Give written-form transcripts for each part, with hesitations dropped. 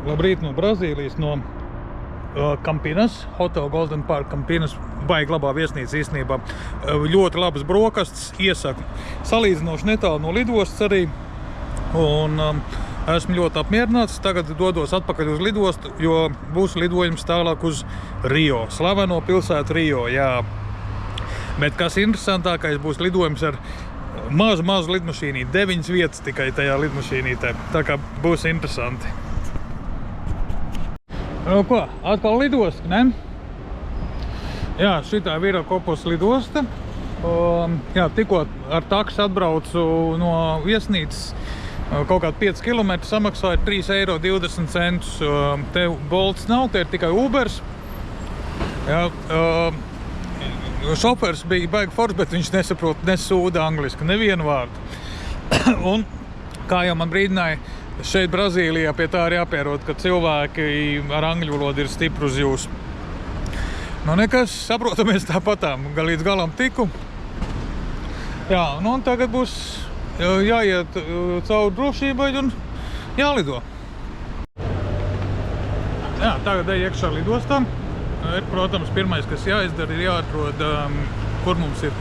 Labrīt no Brazīlijas, no Campinas, Hotel Golden Park Campinas. Baigi labā viesnīca īstenībā. Ļoti labas brokastis, iesaku. Salīdzinoši netālu no lidostas arī. Un esmu ļoti apmierināts. Tagad dodos atpakaļ uz lidostu, jo būs lidojums tālāk uz Rio. Slaveno pilsētu Rio, jā. Bet kas interesantākais, būs lidojums ar mazu lidmašīnī. 9 vietas tikai tajā lidmašīnītē. Tā kā būs interesanti. Nu ko, atkal lidosta, ne? Jā, šitā ir Virokopos lidosta. Jā, tikko ar taksi atbraucu no viesnīcas. Kaut kādi 5 km samaksāja 3,20 €. Te Bolts nav, te ir tikai Ubers. Jā, šofers bija baigi foršs, bet viņš nesaprot, nesūda angliski, nevienu vārdu. Un, kā jau man brīdināja, šeit Brazīlijā pie tā ir jāpierod, ka cilvēki ar angļu valodu ir stipri uz jūs. Nu nekas, saprotamies tāpatām, gan līdz galam tiku. Jā, nu un tagad būs jāiet cauri drošībai un jālido. Jā, tagad ej iekšā lidostā. Ir, protams, pirmais, kas jāizdara, ir jāatrod, kur mums ir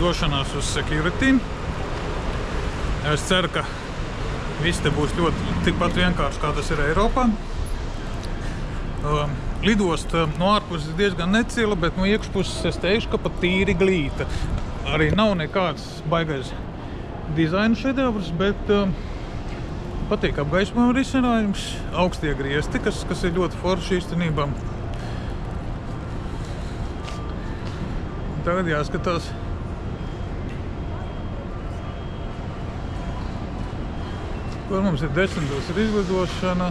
došanās uz security. Es ceru, ka viss te būs ļoti tikpat vienkārši, kā tas ir Eiropā. Lidosta no ārpuses diezgan necila, bet no iekšpuses es teikšu, ka pat tīri glīta. Arī nav nekāds baigais dizaina šedevrs, bet patīk apgaismojuma risinājums, augstie griesti, kas ir ļoti forši īstenībā. Tagad jāskatās. Kur mums ir 10. ir izlidošana.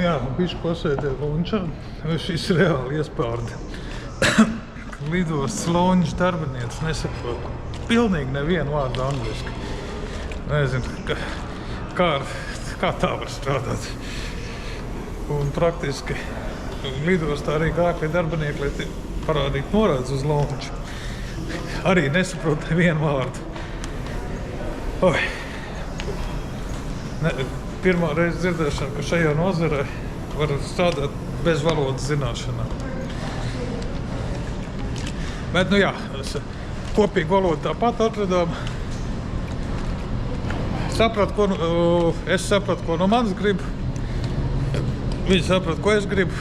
Jā, bišķi pasēdē lunčā. Šis reāli iespārdi. Lidostas lounge darbinieces nesaprot pilnīgi nevienu vārdu angliski. Nezinu, kā tā var strādāt. Un praktiski lidostā arī gākļi darbinieki, lai parādītu norādes uz lounge. Arī nesaprot nevienu vārdu. Oi. Pirmā reize dzirdēšana, ka šajā nozarē var strādāt bez valodas zināšanām. Bet, nu jā, kopīgi valodu tāpat atradām. Es sapratu, ko no manis grib. Viņi saprata, ko es gribu.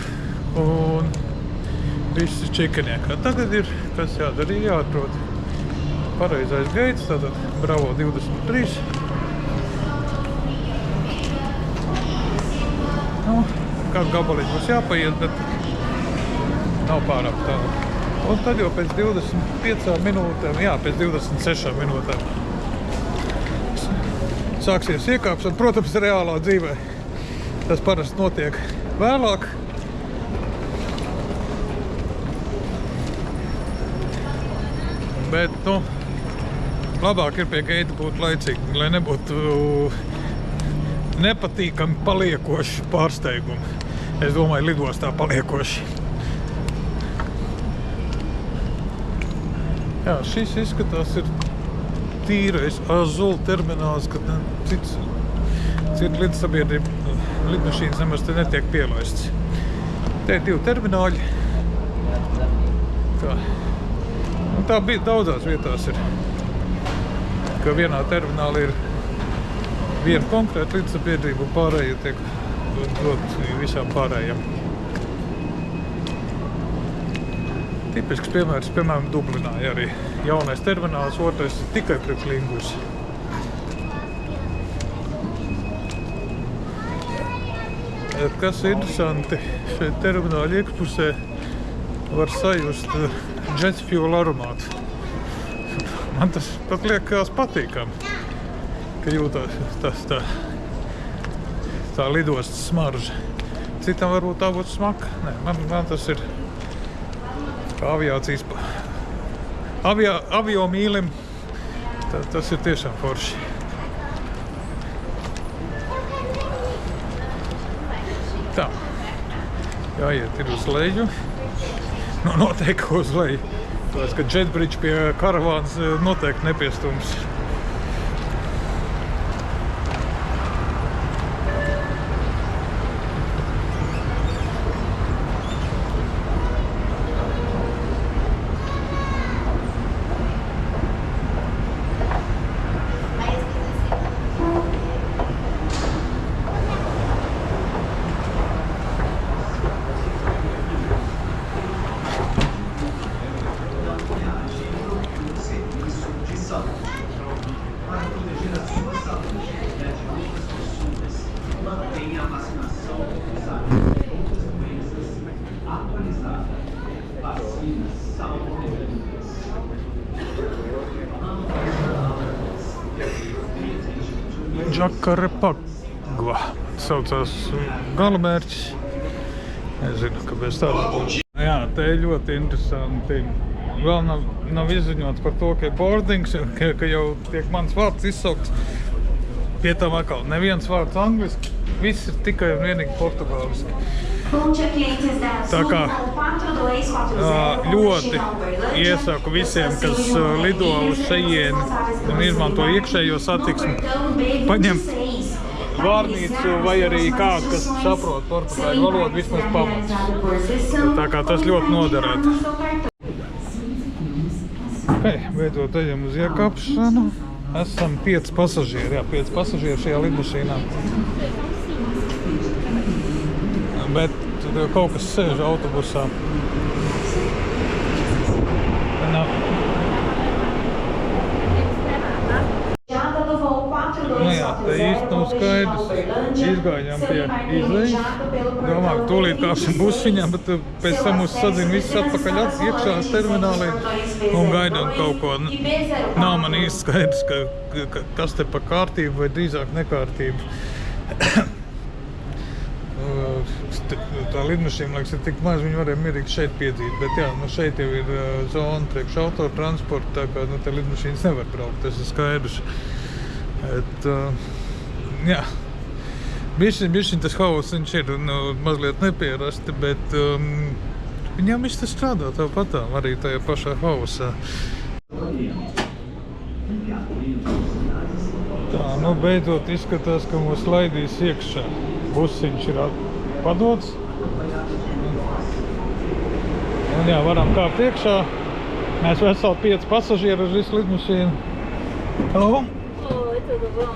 Un viss ir čikaniekā. Tagad ir, kas jādara, jāatrod pareizais gaits, tātad Bravo 23. Nu, kādu gabaliņu mums jāpaiet, bet nav pārāk tālu. Un tad jau pēc 25 minūtēm, jā, pēc 26 minūtēm sāksies iekāpšana. Protams, reālā dzīvē tas parasti notiek vēlāk. Bet, nu, labāk ir pie geita būt laicīgi, lai nebūtu nepatīkami paliekoši pārsteigumi. Es domāju, lidostā paliekoši. Jā, šis izskatās ir tīrais Azul termināls, kad cits lidsabiedrība, lidmašīnas nemaz te netiek pielaists. Te ir 2 termināļi. Tā bija daudzās vietās ir, ka vienā terminālī ir viena konkrēta lidsabiedrība un pārējie tiek dot visām pārējām. Tipisks piemērs, piemēram, Dublinā arī jaunais termināls, otrais tikai priekš Lingus. Kas ir interesanti, šeit termināļa iekšpusē var sajust jet fuel aromātu. Man tas pat liekas patīkami, ka jūtās tā lidostas smarža. Citam varbūt tā būtu smaka. Nē, man tas ir aviācijas avio mīlim, tas ir tiešām forši. Tā. jāiet ir uz leju. Nu, noteikti uz leju. Tāpēc, ka JetBridge pie karavāns noteikti nepiestums. Jakarepagva saucās galamērķis. Nezinu, kāpēc tāda būtu. Jā, te ir ļoti interesanti. Vēl nav izziņots par to, ka ir boardings, ka jau tiek mans vārds izsaukts. Pie tam atkal neviens vārds angliski, viss ir tikai un vienīgi portugāliski. Tā kā ļoti iesaku visiem, kas lido uz šejieni un izmanto iekšējo satiksmi, paņem vārnīcu vai arī kādu, kas saprot portugāļu valodu, vismaz pamats. Tā kā tas ļoti noderētu. Beidzot ejam uz iekāpšanu. Esam 5 pasažieri, jā, 5 pasažieri šajā lidmašīnā. Bet tur jau kaut kas sēž autobusā. Nu jā, te īsti nav skaidrs. Izgājām pie izlejas. Domāju, tūlīt kāpsim busiņā, bet pēc tam mūs sadzina viss atpakaļ iekšā terminālī un gaidām kaut ko. Nav man īsti skaidrs, kas te pa kārtību vai drīzāk nekārtību. Tā lidmašīna, liekas, ir tik maz, viņi varēja mierīgi šeit piedzīt, bet jā, nu šeit jau ir zona priekš autotransporta, tā kā te lidmašīnas nevar braukt, tas ir skaidrs. Bet, jā, bišķiņ tas hauss viņš ir mazliet nepierasti, bet viņam viss tas strādā tāpatām, arī tajā pašā haussā. Tā, nu beidzot izskatās, ka mūs laidīs iekšā. Busiņš ir padots. Un jā, varam kāpt iekšā. Mēs veseli 5 pasažieri uz visu lidmašīnu. Hello! Oi, tudo bom?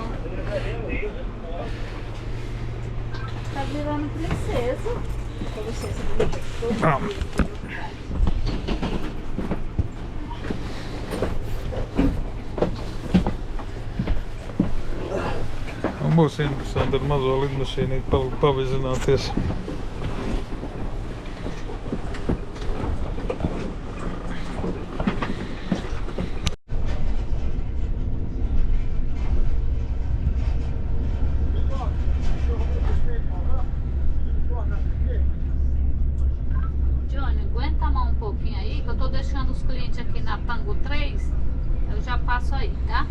Tá virando princesa. Com licença. Būs interesanti ar mazo lidmašīnīti pavizināties. Johnny, aguenta a mão um pouquinho aí, que eu tô deixando os clientes aqui na Pango 3. Eu já passo aí, tá?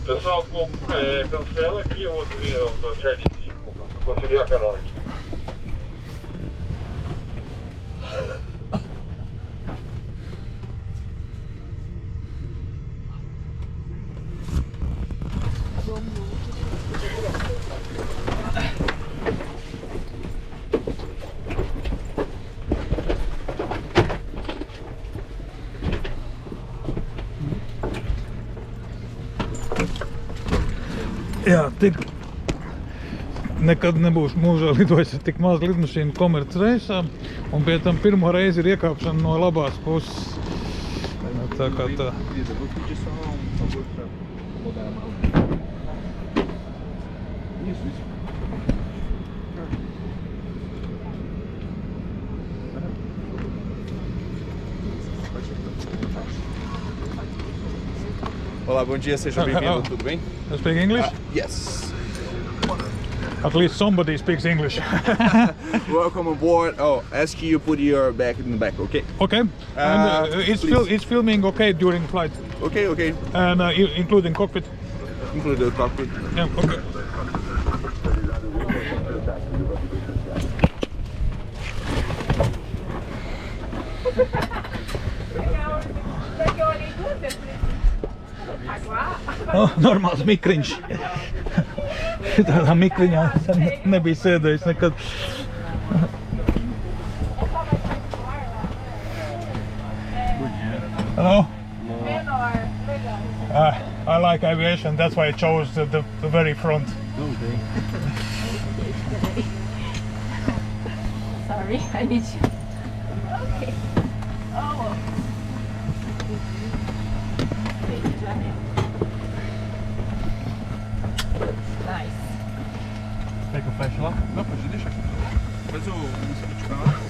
Pessoal, cancela aqui o outro jardim, conseguir a Carol aqui. Jā, nekad nebūšu mūžā lidojis ar tik maz lidmašīnu komerc reisā, un pie tam pirmo reizi ir iekāpšana no labās puses. Tā kā tā. Olá, bom dia, seja bem-vindo, tudo bem? You speak English? Yes. At least somebody speaks English. Welcome aboard. Oh, ask you put your bag in the back, okay? Okay. And please. it's filming okay during flight, Okay, okay. and including cockpit. Include the cockpit. Yeah. Okay. Normāls mikriņš. Tādā mikriņā sen nebija sēdējis nekad. Hello? I like aviation, that's why I chose the very front. Sorry, I need you. Okay. Oh. Nice. Take a flash lá. Não, pode deixar. Mas o